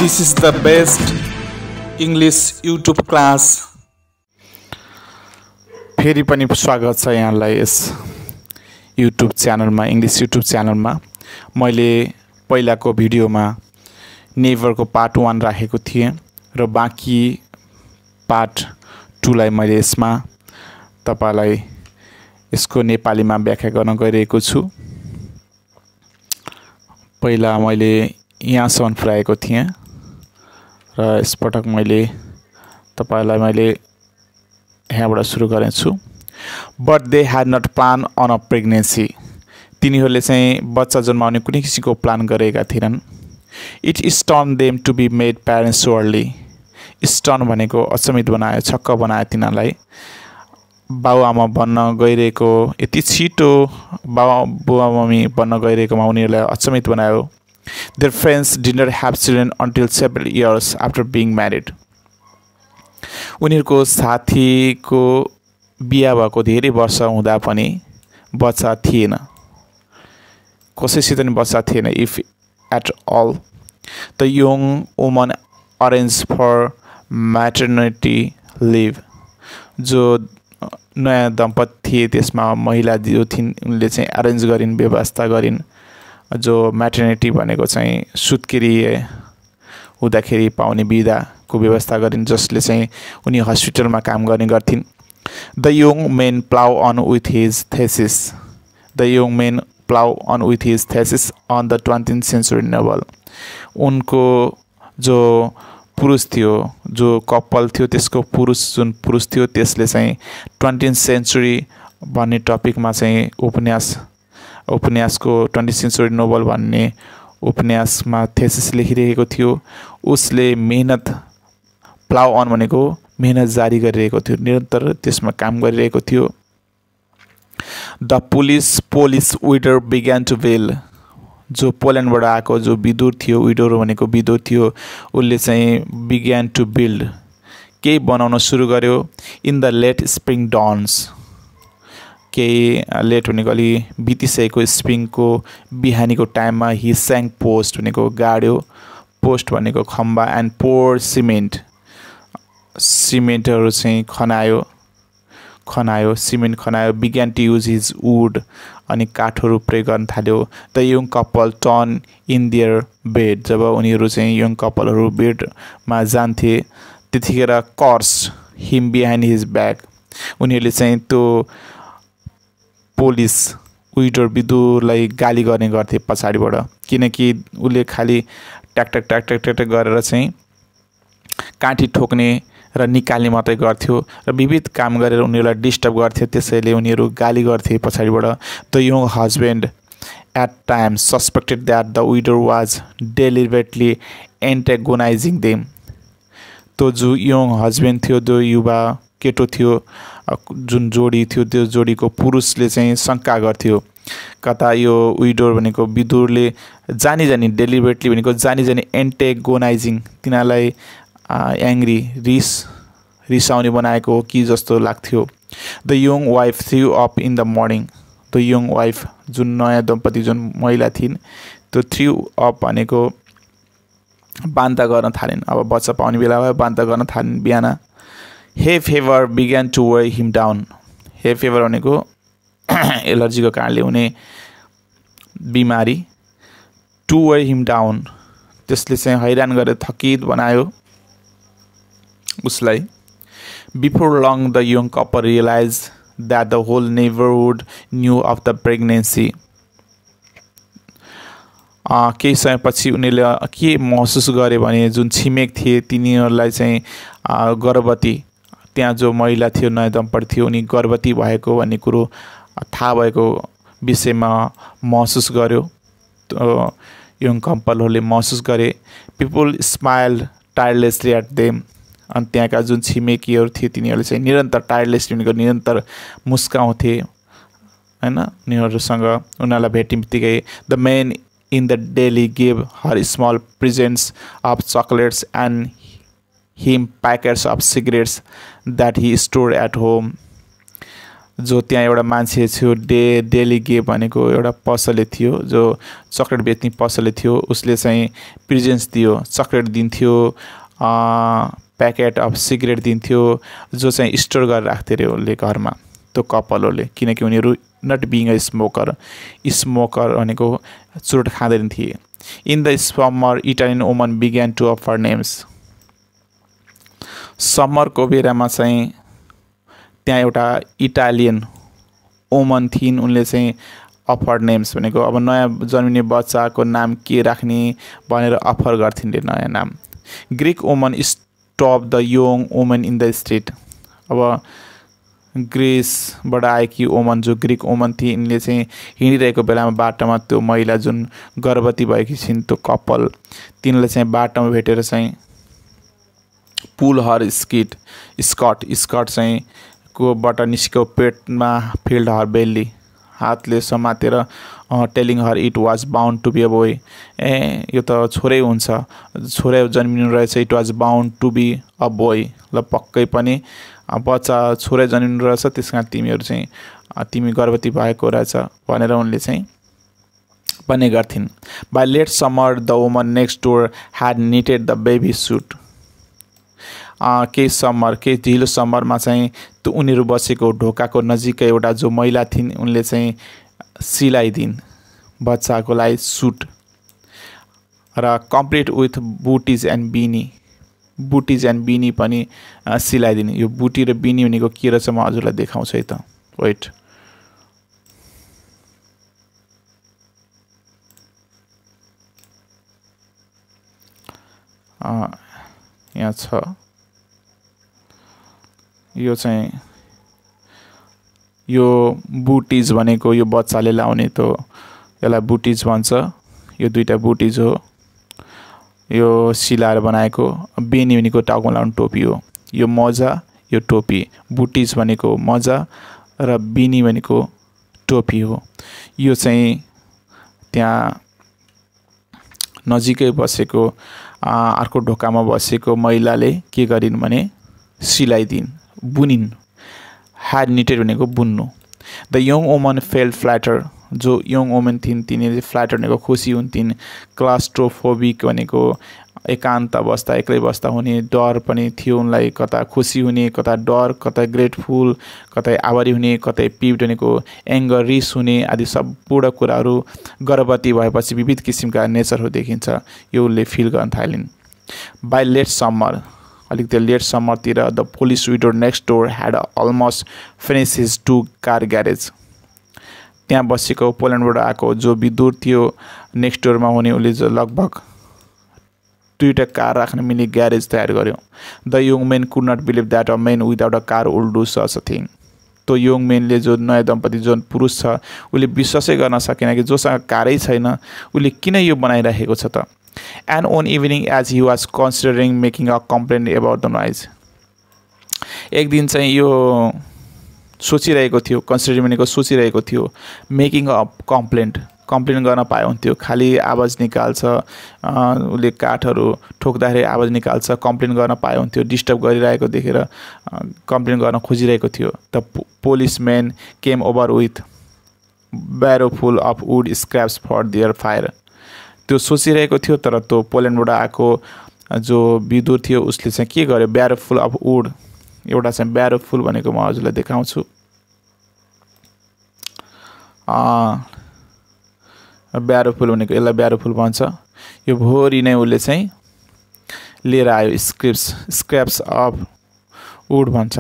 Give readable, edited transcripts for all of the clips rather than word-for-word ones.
This is the best English YouTube class. फेरि पनि स्वागत छ यहाँलाई यस YouTube च्यानलमा, इङ्ग्लिस YouTube च्यानलमा। मैले पहिलाको भिडियोमा नेभरको पार्ट 1 राखेको थिएँ र बाँकी पार्ट 2 लाई मैले यसमा तपाईलाई यसको नेपालीमा व्याख्या गर्न गइरहेको छु। पहिला मैले यहाँसम्म पुर्याएको थिएँ र यसपटक मैले तपाईलाई मैले यहाँबाट सुरु गरेछु। But they had not plan on a pregnancy. तिनीहरूले चाहिँ बच्चा जन्माउने कुनै किसिमको प्लान गरेका थिएनन्। It stun them to be made parents so early. Stun भनेको अचम्मित बनायो, छक्क बनायो तिनीहरूलाई। बाबुआमा बन्न गइरहेको यति छिटो बुवा मम्मी बन्न गइरहेकोमा उनीहरूलाई अचम्मित बनायो। Their friends did not have children until several years after being married. उनीहरूको साथीको बिहा भएको धेरै वर्ष हुँदा पनि बच्चा थिएन, कसैसित पनि बच्चा थिएन। If at all, the young woman arranged for maternity leave. जो नयाँ दम्पति थिए त्यसमा महिला जो थिइन् उनले चाहिँ अरेन्ज गरिन्, व्यवस्था गरिन्। जो म्याटर्निटी भनेको चाहिँ सुत्केरी हुँदाखेरि पाउने बिदाको व्यवस्था गरिन्, जसले चाहिँ उनी हस्पिटलमा काम गर्ने गर्थिन्। The young men plough on with his thesis. The young men plough on with his thesis on the 20th century novel. उनको जो पुरुष थियो, जो कपल थियो, त्यसको जुन पुरुष थियो त्यसले चाहिँ 20th century भन्ने टपिकमा चाहिँ उपन्यासको 20th century नोभल भन्ने उपन्यासमा थेसिस लेखिरहेको थियो। उसले मेहनत, प्लाउ अन भनेको मेहनत जारी गरिरहेको थियो, निरन्तर त्यसमा काम गरिरहेको थियो। द पोलिस विडर बिग्यान टु वेल। जो पोल्यान्डबाट आएको जो विदुर थियो, विडोर भनेको विदुर थियो, उसले चाहिँ बिग्यान टु बिल्ड, केही बनाउन सुरु गर्यो। In the late spring dawns. केही लेट भनेको अलि बितिसकेको स्प्रिङको बिहानीको टाइममा हि स्याङ पोस्ट भनेको गाड्यो, पोस्ट भनेको खम्बा। एन्ड पोर सिमेन्टहरू चाहिँ खनायो, सिमेन्ट खनायो। बिग्यान टु युज हिज वुड, अनि काठहरू प्रयोग गर्न थाल्यो। The young couple turn in their bed. जब उनीहरू चाहिँ यङ कपलहरू बेडमा जान्थे त्यतिखेर curse him behind his back. उनीहरूले चाहिँ त्यो पोलिस विडर विदुरलाई गाली गर्ने गर्थे पछाडिबाट, किनकि उसले खालि ट्याक गरेर चाहिँ काँटी ठोक्ने र निकाल्ने मात्रै गर्थ्यो र विविध काम गरेर उनीहरूलाई डिस्टर्ब गर्थ्यो, त्यसैले उनीहरू गाली गर्थे पछाडिबाट। The young husband at times suspected that the widower was deliberately antagonizing them. त्यो जो यङ हस्बेन्ड थियो, जो युवा केटो थियो, जुन जोडी थियो, त्यो जोडीको पुरुषले चाहिँ शङ्का गर्थ्यो कता यो विडोर भनेको विदुरले जानी डेलिबरेटली भनेको जानी एन्टेगोनाइजिङ, तिनीहरूलाई एङ्ग्री रिसाउने बनाएको हो कि जस्तो लाग्थ्यो। The young wife through up in the morning. The young wife जुन नयाँ दम्पति जुन महिला थिइन् त्यो थ्रु अप भनेको बान्ता गर्न थालिन्। अब बच्चा पाउने बेला भयो, बान्ता गर्न थालिन् बिहान। हे फेभर बिग्यान टु वेयर हिम डाउन। हे फेभर भनेको एलर्जीको कारणले हुने बिमारी। टु वेयर हिम डाउन, त्यसले चाहिँ हैरान गरेर थकित बनायो उसलाई। Before long the young couple realise that the whole neighbourhood knew of the pregnancy. केही समयपछि उनीहरूले के महसुस गरे भने जुन छिमेक थिए तिनीहरूलाई चाहिँ गर्भवती, त्यहाँ जो महिला थियो, नयाँ दम्पति थियो, उनी गर्भवती भएको भन्ने कुरो थाहा भएको विषयमा महसुस गर्यो। यङ कपलहरूले महसुस गरे। People smile tirelessly at them. अनि त्यहाँका जुन छिमेकीहरू थिए तिनीहरूले चाहिँ निरन्तर टायरलेसली भनेको निरन्तर मुस्काउँथे हैन उनीहरूसँग। उनीहरूलाई भेट्ने बित्तिकै the men in the dairy give her small presents of chocolates and him packets of cigarettes that he store at home. जो त्यहाँ एउटा मान्छे थियो डेली गे भनेको एउटा पसले थियो, जो चक्लेट बेच्ने पसले थियो। उसले चाहिँ प्रेजेन्स दियो, चक्लेट दिन्थ्यो, प्याकेट अफ सिगरेट दिन्थ्यो, जो चाहिँ स्टोर गरेर राख्थ्यो अरे उसले घरमा, त्यो कपालहरूले, किनकि उनीहरू नट बिङ अ स्मोकर भनेको चुरोट खाँदैन थिए। In the summer Italian woman बिग्यान टु अफर नेम्स। समरको बेलामा चाहिँ त्यहाँ एउटा इटालियन वुमन थिइन्, उनले चाहिँ अफर नेम्स भनेको अब नयाँ जन्मिने बच्चाको नाम के राख्ने भनेर अफर गर्थिन् नयाँ नाम। Greek woman stop the young woman in the street. अब ग्रिसबाट आएकी वुमन, जो ग्रिक वुमन थिए, यिनले चाहिँ हिँडिरहेको बेलामा बाटोमा त्यो महिला जुन गर्भवती भएकी छिन् त्यो कपाल, तिनले चाहिँ बाटोमा भेटेर चाहिँ पुल हर स्कर्ट चाहिँ कोबाट निस्केको पेटमा फिल्ड हर बेल्ली, हातले समातेर telling her it was bound to be a boy. यो त छोरै हुन्छ, छोरै जन्मिनु रहेछ, it was bound to be a boy. ल पक्कै पनि बच्चा छोरै जन्मिनु रहेछ, त्यस कारण तिमीहरू चाहिँ तिमी गर्भवती भएको रहेछ भनेर उनले चाहिँ भन्ने गर्थिन्। By late summer the woman next door had knitted the baby suit. केही ढिलो समरमा चाहिँ त्यो उनीहरू बसेको ढोकाको नजिकै एउटा जो महिला थिइन्, उनले चाहिँ सिलाइदिन् बच्चाको लागि सुट, र कम्प्लिट विथ बुटिज एन्ड बिनी पनि सिलाइदिन्। यो बुटी र बिनी भनेको के रहेछ म हजुरलाई देखाउँछु है त, वेट। यहाँ छ, यो चाहिँ यो बुटिज भनेको यो बच्चाले लाउने, त यसलाई बुटिज भन्छ। यो दुईटा बुटिज हो, यो सिलाएर बनाएको। बेनी भनेको टाउकोमा लाउने टोपी हो। यो मोजा, यो टोपी। बुटिज भनेको मोजा र बिनी भनेको टोपी हो। यो चाहिँ त्यहाँ नजिकै बसेको अर्को ढोकामा बसेको महिलाले के गरिन् भने सिलाइदिन्, बुनिन्। ह्याड निटेड भनेको बुन्नु। The young woman felt flatter. जो यङ वुमन थिइन् तिनीले फ्ल्याटर भनेको खुसी हुन्थिन्। क्लास्ट्रोफोबिक भनेको एकान्त अवस्था, एक्लै बस्दा हुने डर पनि थियो उनलाई, कता खुसी हुने, कता डर, कता ग्रेटफुल, कतै आभारी हुने, कतै पिप्ड भनेको एङ्गर, रिस हुने आदि सम्पूर्ण कुराहरू गर्भवती भएपछि विविध किसिमका नेचरहरू देखिन्छ, यो उसले फिल गर्न थालिन्। बाई लेट समर, अलिकति लेट समरतिर, the Polish widow next door had almost finish his 2 car garage. त्यहाँ बसेको पोल्यान्डबाट आएको जो विदुर थियो नेक्स्ट डोरमा हुने, उसले लगभग 2टा कार राख्न मिल्ने ग्यारेज तयार गर्यो। The young men could not believe that a man without a car would do such a thing. त्यो यङ मेनले, जो नयाँ दम्पति जुन पुरुष छ, उसले विश्वासै गर्न सकेन कि जोसँग कारै छैन उसले किन यो बनाइराखेको छ त। And one evening as he was considering making a complain about the noise. एक दिन चाहिँ यो सोचिरहेको थियो, कन्सिडरिङ भनेको सोचिरहेको थियो, मेकिङ अ कम्प्लेन गर्न पाए हुन्थ्यो। खालि आवाज निकाल्छ, उसले काठहरू ठोक्दाखेरि आवाज निकाल्छ, कम्प्लेन गर्न पाए हुन्थ्यो। डिस्टर्ब गरिरहेको देखेर कम्प्लेन गर्न खोजिरहेको थियो। The policeman came over with barrow full of wood scraps for their fire. त्यो सोचिरहेको थियो, तर त्यो पोल्यान्डबाट आएको जो विदुर थियो उसले चाहिँ के गर्यो, ब्यारो फुल अफ वुड, एउटा चाहिँ ब्यारो फुल भनेको म हजुरलाई देखाउँछु। ब्यारो फुल भनेको यसलाई ब्यारो फुल भन्छ। यो भोरी नै उसले चाहिँ लिएर आयो, स्क्रैप्स अफ वुड भन्छ,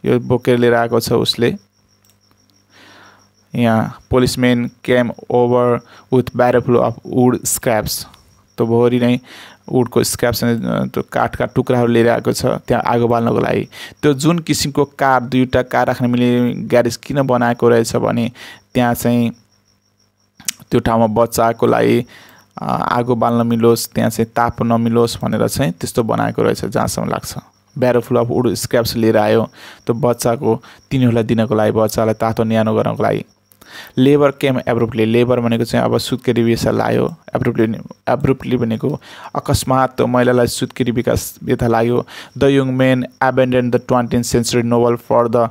यो बोकेर लिएर आएको छ उसले। यहाँ policeman came over with barrow full of wood scraps. तो भोरी नै वुडको स्क्रैप्स त्यो काठका टुक्राहरू लिएर आएको छ त्यहाँ आगो बाल्नको लागि। त्यो जुन किसिमको कार, 2टा कार राख्न मिल्ने ग्यारेज किन बनाएको रहेछ भने त्यहाँ चाहिँ त्यो ठाउँमा बच्चाको लागि आगो बाल्न मिलोस्, त्यहाँ चाहिँ ताप नमिलोस् भनेर चाहिँ त्यस्तो बनाएको रहेछ जहाँसम्म लाग्छ। ब्यारो फुल अफ वुड स्क्रैप्स लिएर आयो त्यो बच्चाको, तिनीहरूलाई दिनको लागि, बच्चालाई तातो न्यानो गर्नको लागि। Labour came एब्रुप्टली। लेबर भनेको चाहिँ अब सुत्केरी व्यथा लाग्यो। एब्रुप्टली भनेको अकस्मात महिलालाई सुत्केरी व्यथा लाग्यो। The young men abandon the 20th century novel for the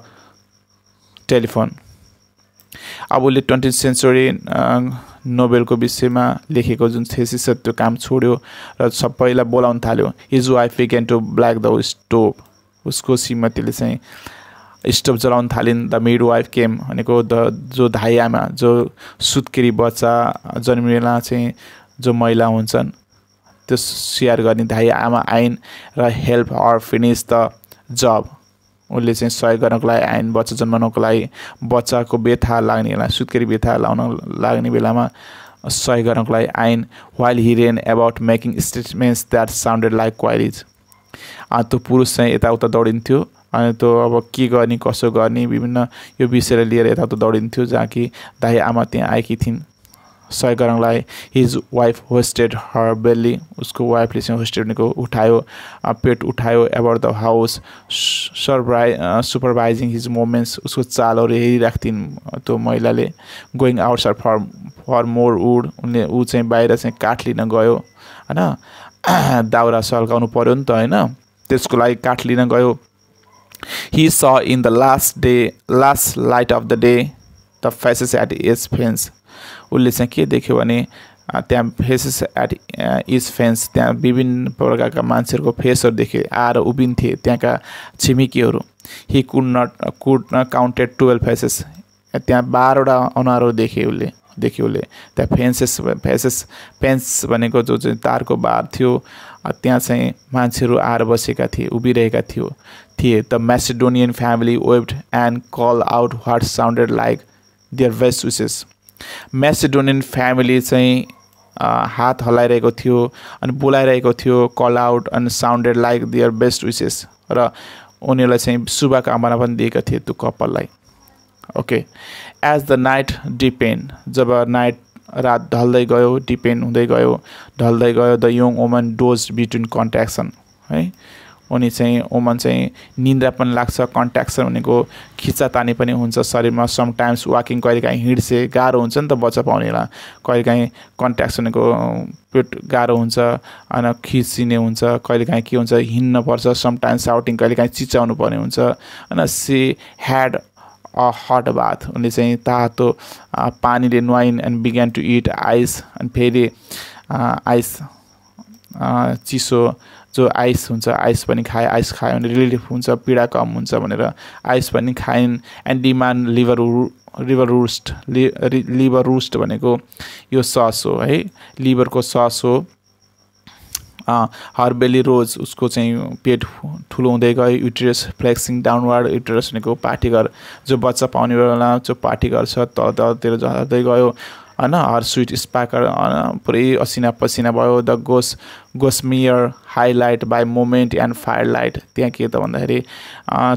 telephone. अब उसले 20th सेन्चुरी नोबेलको विषयमा लेखेको जुन थेसिस छ त्यो काम छोड्यो र सबैलाई बोलाउन थाल्यो। His wife began to black the stove. उसको श्रीमतीले चाहिँ स्टोभ जलाउन थालिन्। द मिड वाइफ केम भनेको जो धाई आमा, जो सुत्केरी बच्चा जन्मिएला चाहिँ जो महिला हुन्छन् त्यो स्याहार गर्ने धाई आमा आइन् र हेल्प हर फिनिस द जब। उसले चाहिँ सहयोग गर्नको लागि आइन् बच्चा जन्माउनको लागि। बच्चाको व्यथा लाग्ने बेला, सुत्केरी व्यथा लाउन लाग्ने बेलामा सहयोग गर्नको लागि आइन्। While he ran about making statements that sounded like क्वाइलिज। त्यो पुरुष चाहिँ यताउता दौडिन्थ्यो अनि त्यो अब के गर्ने कसो गर्ने विभिन्न यो विषयलाई लिएर यताउता दौडिन्थ्यो, जहाँ कि दाइ आमा त्यहाँ आएकी थिइन् सहयोग गर्नको लागि। His wife hoisted her belly. उसको वाइफले चाहिँ होस्टेड भनेको उठायो, पेट उठायो। About the house supervising his moments. उसको चालहरू हेरिराख्थिन् त्यो महिलाले। Going outside for more wood. उनले ऊ चाहिँ बाहिर चाहिँ काठ लिन गयो होइन, दाउरा सल्काउनु पर्यो नि त होइन, त्यसको लागि काठ लिन गयो। He saw in the last light of the day the faces at his fence. उसले चाहिँ के देख्यो भने त्यहाँ फेसेस एट इज फेन्स, त्यहाँ विभिन्न प्रकारका मान्छेहरूको फेसहरू देखे आएर उभिन्थे त्यहाँका छिमेकीहरू। हि कुड न काउन्टेड 12 फेसेस। त्यहाँ 12वटा अनुहारहरू देख्यो उसले। त्यहाँ फेन्स भनेको जो चाहिँ तारको बार थियो त्यहाँ चाहिँ मान्छेहरू आएर बसेका थिए, उभिरहेका थिए। The Macedonian family waved and call out what sounded like their best wishes. Macedonian family चाहिँ हात हल्लाइरहेको थियो अनि बोलाइरहेको थियो, call out and sounded like their best wishes, र उनीहरूलाई चाहिँ शुभकामना पनि दिएका थिए त्यो कपाललाई। Okay. As the night deepen, जब रात ढल्दै गयो, डिपेन हुँदै गयो, ढल्दै गयो, the young woman dozed between contractions है। उनी चाहिँ वुमन चाहिँ निन्द्रा पनि लाग्छ। कन्ट्याक्सन भनेको खिचातानी पनि हुन्छ शरीरमा। समटाइम्स वाकिङ, कहिलेकाहीँ हिँड्से गाह्रो हुन्छ नि त बच्चा पाउनेलाई, कहिलेकाहीँ कन्ट्याक्सन भनेको पेट गाह्रो हुन्छ अनि खिचिने हुन्छ, कहिलेकाहीँ के हुन्छ हिँड्न पर्छ, समटाइम्स साउटिङ, कहिलेकाहीँ चिच्याउनु पर्ने हुन्छ होइन। सी ह्याड अ हट बाथ। उनले चाहिँ तातो पानीले नुहाइन् एन्ड बिग्यान टु इट आइस। अनि फेरि आइस चिसो जो आइस हुन्छ आइस पनि खाए। आइस खायो भने रिलिफ हुन्छ, पीडा कम हुन्छ भनेर आइस पनि खाइन्। एन्ड डिमान्ड लिभर रुस्ट भनेको यो सस हो है, लिभरको सस हो। हर बेली रोज, उसको चाहिँ पेट ठुलो हुँदै गयो। Uterus flexing downward. युटेरस भनेको पाठीघर, जो बच्चा पाउने बेला जो पाठीघर छ तलतिर झर्दै गयो होइन। हर स्विट स्पार्कर पुरै असिना पसिना भयो। The gossamer highlight by moment and fire light. त्यहाँ के त भन्दाखेरि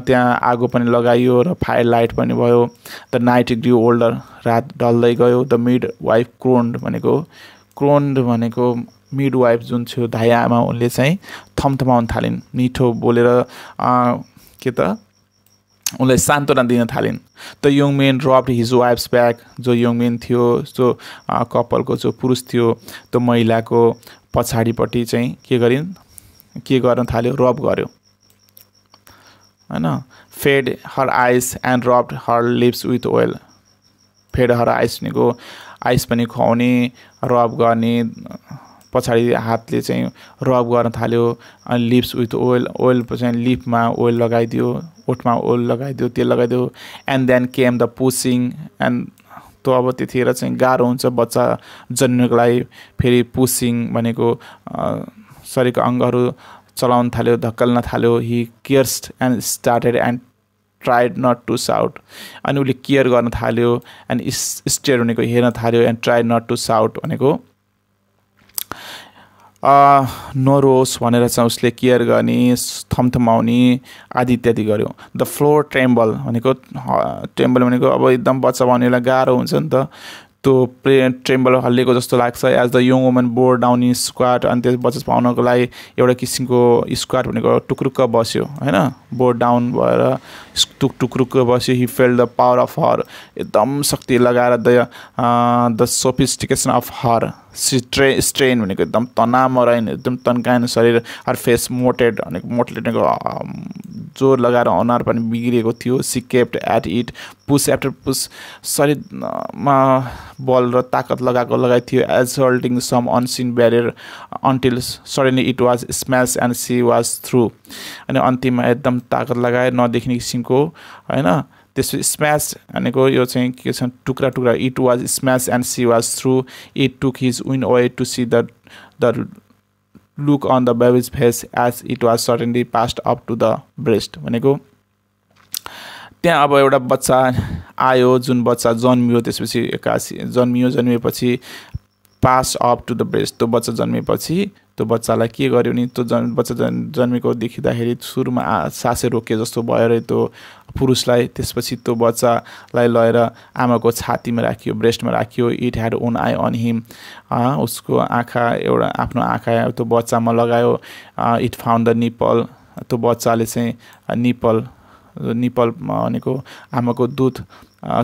त्यहाँ आगो पनि लगाइयो र फायर लाइट पनि भयो। द नाइट ग्रिउ ओल्डर, रात ढल्दै गयो। द मिड वाइफ क्रोन्ड भनेको मिड वाइफ जुन थियो धाइ आमा, उनले चाहिँ थमथमाउन थालिन्, मिठो बोलेर के त उनलाई सान्त्वना दिन थालिन्। The young main rubbed his wives back. जो यङ मेन थियो, जो कपालको जो पुरुष थियो, त्यो महिलाको पछाडिपट्टि चाहिँ के गर्न थाल्यो, रब गर्यो होइन। Fed her eyes and rubbed her lips with oil. Fed her eyes भनेको आइस पनि खुवाउने, रब गर्ने, पछाडि हातले चाहिँ रब गर्न थाल्यो। अनि लिप्स विथ ओइल चाहिँ लिपमा ओइल लगाइदियो, ओठमा ओइल लगाइदियो, तेल लगाइदियो। And then came the pushing and त्यो अब त्यतिखेर चाहिँ गाह्रो हुन्छ बच्चा जन्मनको लागि। फेरि पुसिङ भनेको शरीरको अङ्गहरू चलाउन थाल्यो, धक्कल्न थाल्यो। He cares and started and tried not to shout. अनि उसले केयर गर्न थाल्यो। एन्ड स्टेयर भनेको हेर्न थाल्यो। And tried not to shout भनेको नरोस भनेर चाहिँ उसले केयर गर्ने, थमथमाउने आदि इत्यादि गर्यो। द फ्लोर ट्रेम्बल भनेको अब एकदम बच्चा पाउनेलाई गाह्रो हुन्छ नि त, त्यो ट्रेम्बल हल्लेको जस्तो लाग्छ। As the young woman bore down in squat. अनि त्यो बच्चा पाउनको लागि एउटा किसिमको स्क्वाट भनेको टुक्रुक्क बस्यो होइन, बोर डाउन भएर टुक्रुक्क बस्यो। He felt the power of her. एकदम शक्ति लगाएर द सोफिस्टिकेसन अफ हर। स्ट्रेन भनेको एकदम तनाव मराइन, एकदम तन्काइन शरीर। हर फेस मोटेड भनेको जोर लगाएर अनुहार पनि बिग्रिएको थियो she kept at it push after push शरीरमा बल र ताकत लगाइ थियो assaulting some unseen barrier until suddenly it was smashed and she was through अनि अन्तिममा एकदम ताकत लगाए नदेखिने किसिमको हैन त्यसपछि स्म्याश भनेको यो चाहिँ के छ टुक्रा टुक्रा it was smash and she was through it took his wind away to see the look on the baby's face as it was certainly passed up to the breast भनेको त्यहाँ अब एउटा बच्चा आयो जुन बच्चा जन्मियो त्यसपछि 81 जन्मिएपछि pass up to the breast त्यो बच्चा जन्मिएपछि त्यो बच्चालाई के गर्यो नि त्यो बच्चा जन्मेको देखिँदाखेरि सुरुमा सासै रोके जस्तो भयो रे त्यो पुरुषलाई त्यसपछि त्यो बच्चालाई लगेर आमाको छातीमा राखियो ब्रेस्टमा राखियो it had one eye on him उसको आँखा एउटा आफ्नो आँखा त्यो बच्चामा लगायो इट फाउन्ड द निपल त्यो बच्चाले चाहिँ निपल भनेको आमाको दुध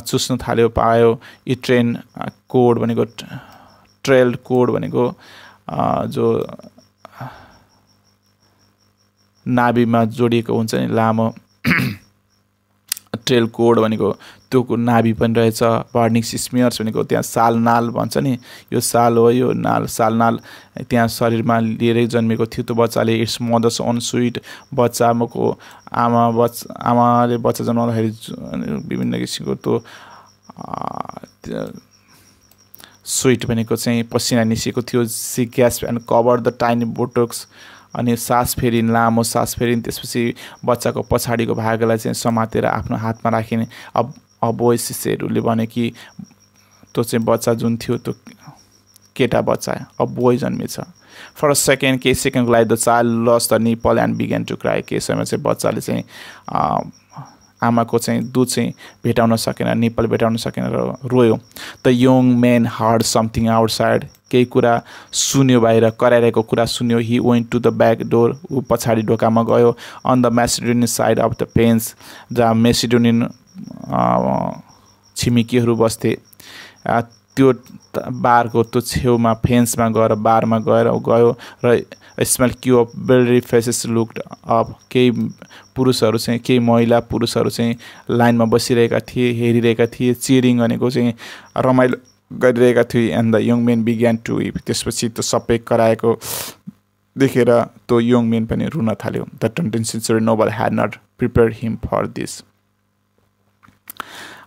चुस्न थाल्यो पायो इट ट्रेन कोड भनेको ट्रेल्ड कोड भनेको जो नाभिमा जोडिएको हुन्छ नि लामो ट्रेल कोड भनेको त्यो नाभि पनि रहेछ बर्निक्स स्मियर्स भनेको त्यहाँ साल नाल भन्छ नि यो साल हो यो नाल साल नाल त्यहाँ शरीरमा लिएरै जन्मेको थियो त्यो बच्चाले इट्स मदर्स ओन स्विट आमाले बच्चा जन्माउँदाखेरि विभिन्न किसिमको त्यो स्विट भनेको चाहिँ पसिना निस्केको थियो she gasp and cover the tiny buttocks अनि सास फेरिन लामो सास फेरिन त्यसपछि बच्चाको पछाडिको भागलाई चाहिँ समातेर आफ्नो हातमा राखिने अब शिष्यहरूले भने कि त्यो चाहिँ बच्चा जुन थियो त्यो केटा बच्चा अब बोय जन्मेछ फर अ सेकेन्ड केही सेकेन्डको लागि the child lost the nipple and began to cry केही समय चाहिँ बच्चाले चाहिँ आमाको चाहिँ दुध चाहिँ भेटाउन सकेन निपल भेटाउन सकेन र रोयो the young man heard something outside केही कुरा सुन्यो बाहिर कराइरहेको कुरा सुन्यो he went to the back door ऊ पछाडि ढोकामा गयो on the Macedonian side of the fence जहाँ मेसिडोनियन छिमेकीहरू बस्थे त्यो बारको त्यो छेउमा फेन्समा गएर बारमा गयो र smell Q of Bellary faces looked up केही पुरुषहरू चाहिँ केही महिला पुरुषहरू चाहिँ लाइनमा बसिरहेका थिए हेरिरहेका थिए चियरिङ भनेको चाहिँ रमाइलो गरिरहेका थिए एन्ड द यङ मेन बिग्यान टु विप त्यसपछि त्यो सबै कराएको देखेर त्यो यङ मेन पनि रुन थाल्यो the 20th century novel had not prepare him for this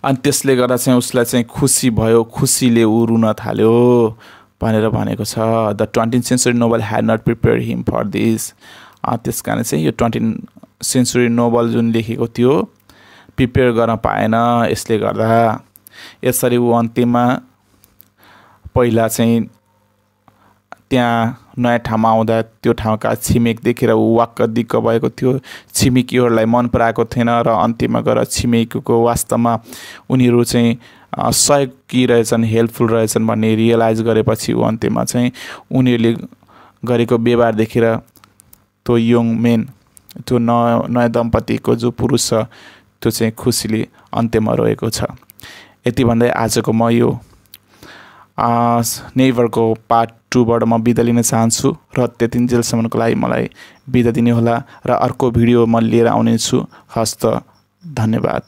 अनि त्यसले गर्दा चाहिँ उसलाई चाहिँ खुसी भयो खुसीले ऊ रुन थाल्यो भनेर भनेको छ the 20th century novel had not prepare him for this त्यस कारण चाहिँ यो 20th century नोबल जुन लेखेको थियो प्रिपेयर गर्न पाएन यसले गर्दा यसरी ऊ अन्तिममा पहिला चाहिँ त्यहाँ नयाँ ठाउँमा आउँदा त्यो ठाउँका छिमेक देखेर ऊ वाक्क दिक्क भएको थियो छिमेकीहरूलाई मन पराएको थिएन र अन्तिममा गएर छिमेकीको वास्तवमा उनीहरू चाहिँ सहयोगी रहेछन् हेल्पफुल रहेछन् भन्ने रियलाइज गरेपछि ऊ अन्तिममा चाहिँ उनीहरूले गरेको व्यवहार देखेर त्यो यङ मेन त्यो नयाँ दम्पतिको जो पुरुष छ त्यो चाहिँ खुसीले अन्त्यमा रहेको छ यति भन्दै आजको म यो नेभरको पार्ट 2 बाट म बिदा लिन चाहन्छु र त्यतिन्जेलसम्मको लागि मलाई बिदा दिने होला र अर्को भिडियो म लिएर आउने छु हस्त धन्यवाद।